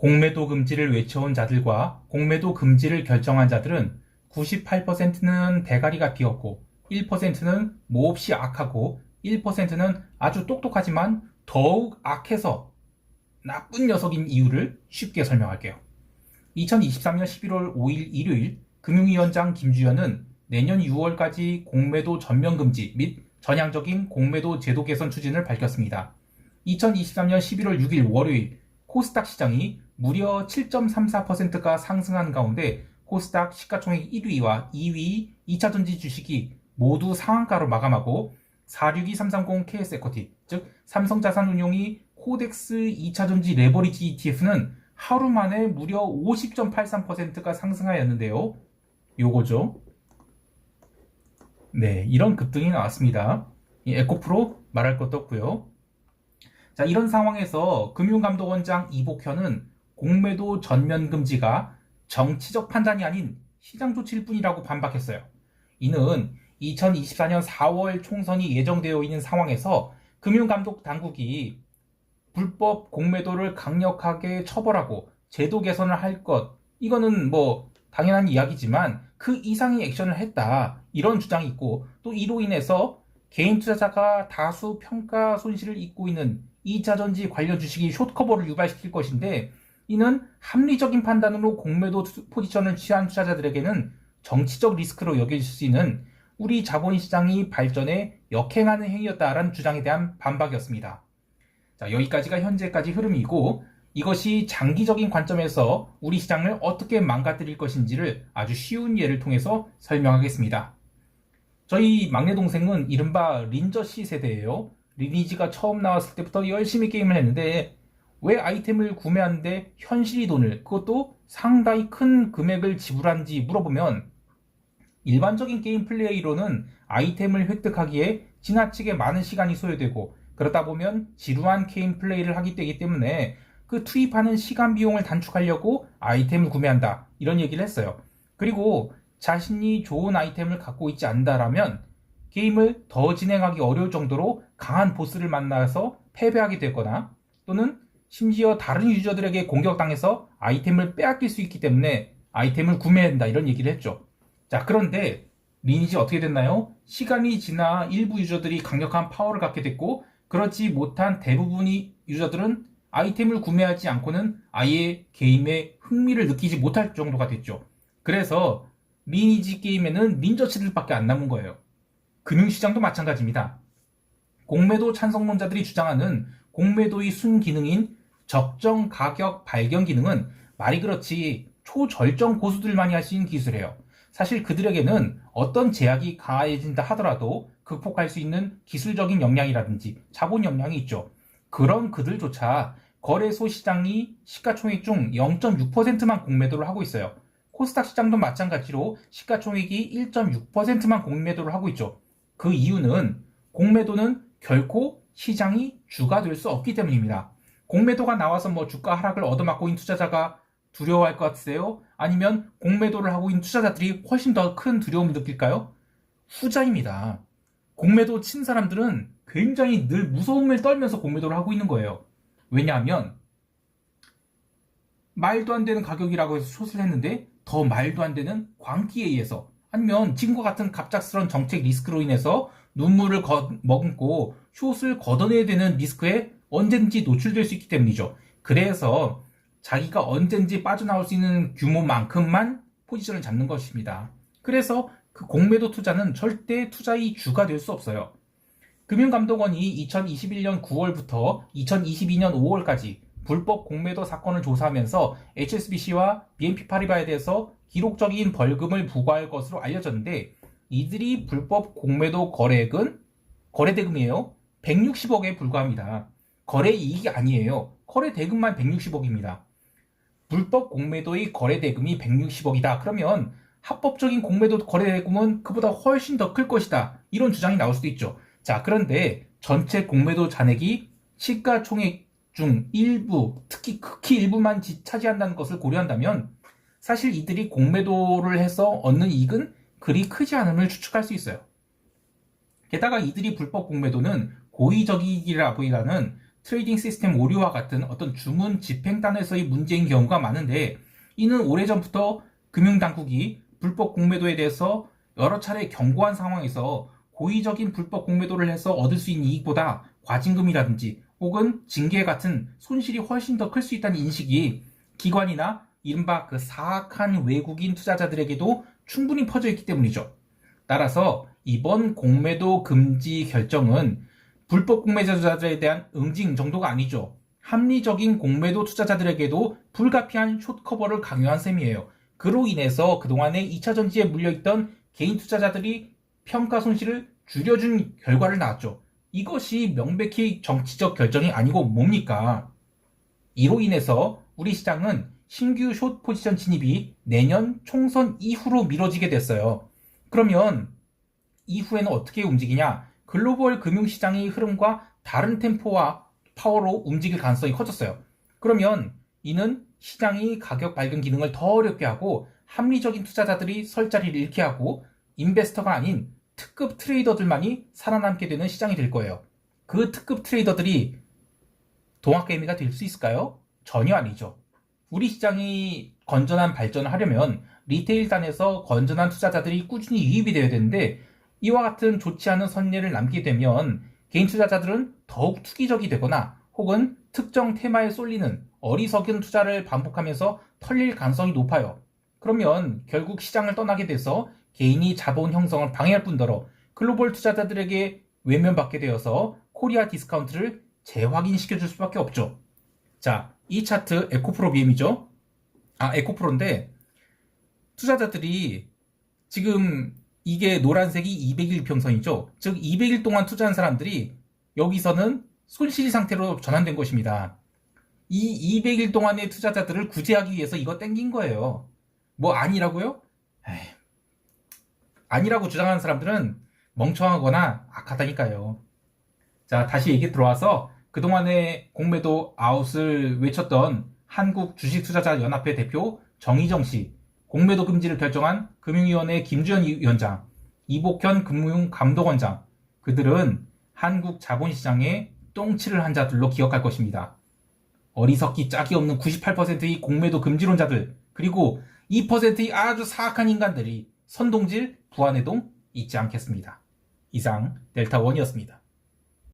공매도 금지를 외쳐온 자들과 공매도 금지를 결정한 자들은 98%는 대가리가 비었고 1%는 몹시 악하고 1%는 아주 똑똑하지만 더욱 악해서 나쁜 녀석인 이유를 쉽게 설명할게요. 2023년 11월 5일 일요일 금융위원장 김주현은 내년 6월까지 공매도 전면 금지 및 전향적인 공매도 제도 개선 추진을 밝혔습니다. 2023년 11월 6일 월요일 코스닥 시장이 무려 7.34%가 상승한 가운데 코스닥 시가총액 1위와 2위 2차전지 주식이 모두 상한가로 마감하고 462-330 KS에쿼티, 즉 삼성자산운용이 코덱스 2차전지 레버리지 ETF는 하루 만에 무려 50.83%가 상승하였는데요. 요거죠. 네, 이런 급등이 나왔습니다. 이 에코프로 말할 것도 없고요. 자, 이런 상황에서 금융감독원장 이복현은 공매도 전면 금지가 정치적 판단이 아닌 시장 조치일 뿐이라고 반박했어요. 이는 2024년 4월 총선이 예정되어 있는 상황에서 금융감독 당국이 불법 공매도를 강력하게 처벌하고 제도 개선을 할 것, 이거는 뭐 당연한 이야기지만 그 이상의 액션을 했다, 이런 주장이 있고, 또 이로 인해서 개인 투자자가 다수 평가 손실을 입고 있는 2차전지 관련 주식이 숏커버를 유발시킬 것인데, 이는 합리적인 판단으로 공매도 포지션을 취한 투자자들에게는 정치적 리스크로 여겨질 수 있는 우리 자본시장이 발전에 역행하는 행위였다라는 주장에 대한 반박이었습니다. 자, 여기까지가 현재까지 흐름이고, 이것이 장기적인 관점에서 우리 시장을 어떻게 망가뜨릴 것인지를 아주 쉬운 예를 통해서 설명하겠습니다. 저희 막내 동생은 이른바 린저씨 세대예요. 리니지가 처음 나왔을 때부터 열심히 게임을 했는데 왜 아이템을 구매하는데 현실이 돈을, 그것도 상당히 큰 금액을 지불하는지 물어보면, 일반적인 게임 플레이로는 아이템을 획득하기에 지나치게 많은 시간이 소요되고 그러다 보면 지루한 게임 플레이를 하기 때문에 그 투입하는 시간 비용을 단축하려고 아이템을 구매한다, 이런 얘기를 했어요. 그리고 자신이 좋은 아이템을 갖고 있지 않다라면 게임을 더 진행하기 어려울 정도로 강한 보스를 만나서 패배하게 되거나, 또는 심지어 다른 유저들에게 공격당해서 아이템을 빼앗길 수 있기 때문에 아이템을 구매해야 된다, 이런 얘기를 했죠. 자, 그런데 리니지 어떻게 됐나요? 시간이 지나 일부 유저들이 강력한 파워를 갖게 됐고, 그렇지 못한 대부분의 유저들은 아이템을 구매하지 않고는 아예 게임에 흥미를 느끼지 못할 정도가 됐죠. 그래서 리니지 게임에는 닌저치들밖에 안 남은 거예요. 금융시장도 마찬가지입니다. 공매도 찬성론자들이 주장하는 공매도의 순기능인 적정 가격 발견 기능은 말이 그렇지 초절정 고수들만이 할 수 있는 기술이에요. 사실 그들에게는 어떤 제약이 가해진다 하더라도 극복할 수 있는 기술적인 역량이라든지 자본 역량이 있죠. 그런 그들조차 거래소 시장이 시가총액 중 0.6%만 공매도를 하고 있어요. 코스닥 시장도 마찬가지로 시가총액이 1.6%만 공매도를 하고 있죠. 그 이유는 공매도는 결코 시장이 주가 될 수 없기 때문입니다. 공매도가 나와서 뭐 주가 하락을 얻어맞고 있는 투자자가 두려워할 것 같으세요? 아니면 공매도를 하고 있는 투자자들이 훨씬 더 큰 두려움을 느낄까요? 후자입니다. 공매도 친 사람들은 굉장히 늘 무서움을 떨면서 공매도를 하고 있는 거예요. 왜냐하면 말도 안 되는 가격이라고 해서 숏을 했는데 더 말도 안 되는 광기에 의해서, 아니면 지금과 같은 갑작스러운 정책 리스크로 인해서 눈물을 머금고 숏을 걷어내야 되는 리스크에 언제든지 노출될 수 있기 때문이죠. 그래서 자기가 언제든지 빠져나올 수 있는 규모만큼만 포지션을 잡는 것입니다. 그래서 그 공매도 투자는 절대 투자의 주가 될 수 없어요. 금융감독원이 2021년 9월부터 2022년 5월까지 불법 공매도 사건을 조사하면서 HSBC와 BNP 파리바에 대해서 기록적인 벌금을 부과할 것으로 알려졌는데, 이들이 불법 공매도 거래액은 거래대금이에요. 160억에 불과합니다. 거래이익이 아니에요. 거래대금만 160억입니다. 불법 공매도의 거래대금이 160억이다. 그러면 합법적인 공매도 거래대금은 그보다 훨씬 더 클 것이다, 이런 주장이 나올 수도 있죠. 자, 그런데 전체 공매도 잔액이 시가총액 중 일부, 특히 극히 일부만 차지한다는 것을 고려한다면 사실 이들이 공매도를 해서 얻는 이익은 그리 크지 않음을 추측할 수 있어요. 게다가 이들이 불법 공매도는 고의적이라기보다는 트레이딩 시스템 오류와 같은 어떤 주문 집행단에서의 문제인 경우가 많은데, 이는 오래전부터 금융당국이 불법 공매도에 대해서 여러 차례 경고한 상황에서 고의적인 불법 공매도를 해서 얻을 수 있는 이익보다 과징금이라든지 혹은 징계 같은 손실이 훨씬 더 클 수 있다는 인식이 기관이나 이른바 그 사악한 외국인 투자자들에게도 충분히 퍼져 있기 때문이죠. 따라서 이번 공매도 금지 결정은 불법 공매도 투자자들에 대한 응징 정도가 아니죠. 합리적인 공매도 투자자들에게도 불가피한 숏커버를 강요한 셈이에요. 그로 인해서 그동안에 2차 전지에 물려있던 개인 투자자들이 평가 손실을 줄여준 결과를 낳았죠. 이것이 명백히 정치적 결정이 아니고 뭡니까? 이로 인해서 우리 시장은 신규 숏 포지션 진입이 내년 총선 이후로 미뤄지게 됐어요. 그러면 이후에는 어떻게 움직이냐? 글로벌 금융시장의 흐름과 다른 템포와 파워로 움직일 가능성이 커졌어요. 그러면 이는 시장이 가격 발견 기능을 더 어렵게 하고 합리적인 투자자들이 설 자리를 잃게 하고 인베스터가 아닌 특급 트레이더들만이 살아남게 되는 시장이 될 거예요. 그 특급 트레이더들이 동학개미가 될 수 있을까요? 전혀 아니죠. 우리 시장이 건전한 발전을 하려면 리테일단에서 건전한 투자자들이 꾸준히 유입이 되어야 되는데, 이와 같은 좋지 않은 선례를 남기게 되면 개인 투자자들은 더욱 투기적이 되거나 혹은 특정 테마에 쏠리는 어리석은 투자를 반복하면서 털릴 가능성이 높아요. 그러면 결국 시장을 떠나게 돼서 개인이 자본 형성을 방해할 뿐더러 글로벌 투자자들에게 외면받게 되어서 코리아 디스카운트를 재확인시켜줄 수밖에 없죠. 자, 이 차트 에코프로 BM이죠. 에코프로인데 투자자들이 지금 이게 노란색이 200일 평선이죠. 즉 200일 동안 투자한 사람들이 여기서는 손실 상태로 전환된 것입니다. 이 200일 동안의 투자자들을 구제하기 위해서 이거 땡긴 거예요. 뭐 아니라고요? 아니라고 주장하는 사람들은 멍청하거나 악하다니까요. 자, 다시 얘기 들어와서 그동안에 공매도 아웃을 외쳤던 한국주식투자자연합회 대표 정희정 씨, 공매도 금지를 결정한 금융위원회 김주현 위원장, 이복현 금융감독원장, 그들은 한국 자본시장에 똥칠을 한 자들로 기억할 것입니다. 어리석기 짝이 없는 98%의 공매도 금지론자들, 그리고 2%의 아주 사악한 인간들이 선동질 부안해동 잊지 않겠습니다. 이상 델타원이었습니다.